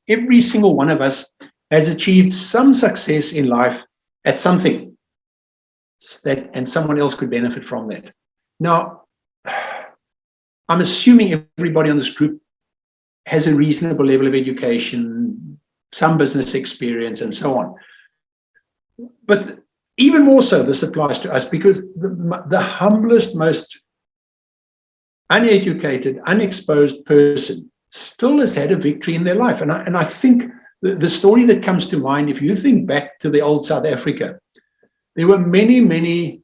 Every single one of us has achieved some success in life at something and someone else could benefit from that. Now, I'm assuming everybody on this group has a reasonable level of education, some business experience, and so on. But even more so, this applies to us because the humblest, most uneducated, unexposed person still has had a victory in their life. And I think the story that comes to mind, if you think back to the old South Africa, there were many, many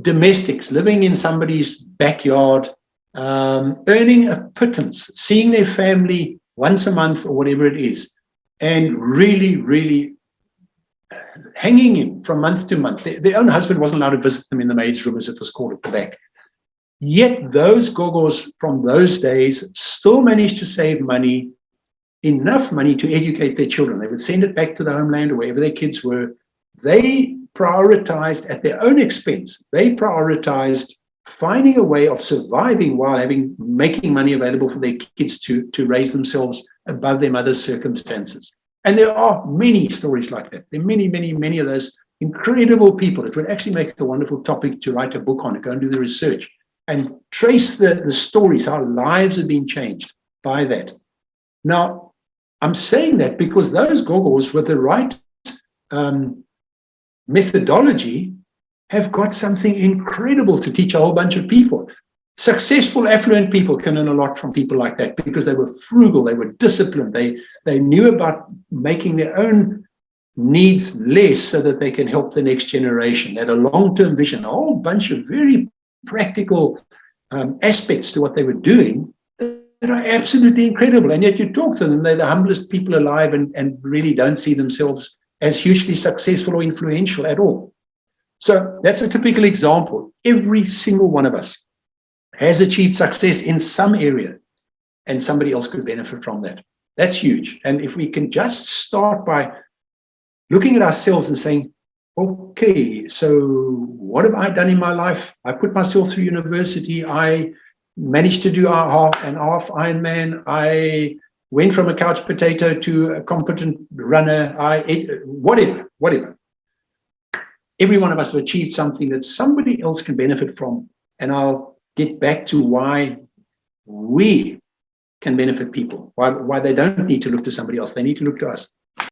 domestics living in somebody's backyard, earning a pittance, seeing their family once a month or whatever it is, and really, really hanging in from month to month. Their own husband wasn't allowed to visit them in the maid's room, as it was called at the back. Yet those gogos from those days still managed to save money, enough money to educate their children. They would send it back to the homeland or wherever their kids were. They prioritized at their own expense. They prioritized finding a way of surviving while making money available for their kids to raise themselves above their mother's circumstances. And there are many stories like that. There are many, many, many of those incredible people. It would actually make a wonderful topic to write a book on, go and do the research and trace the stories, how lives have been changed by that. Now, I'm saying that because those gogos with the right methodology have got something incredible to teach a whole bunch of people. Successful, affluent people can learn a lot from people like that because they were frugal, they were disciplined, they knew about making their own needs less so that they can help the next generation. They had a long-term vision, a whole bunch of very practical aspects to what they were doing that are absolutely incredible. And yet you talk to them, they're the humblest people alive and really don't see themselves as hugely successful or influential at all. So that's a typical example. Every single one of us has achieved success in some area and somebody else could benefit from that. That's huge. And if we can just start by looking at ourselves and saying, okay, so what have I done in my life? I put myself through university. I managed to do an half Ironman. I went from a couch potato to a competent runner. Whatever. Every one of us have achieved something that somebody else can benefit from. And I'll get back to why we can benefit people, why they don't need to look to somebody else. They need to look to us.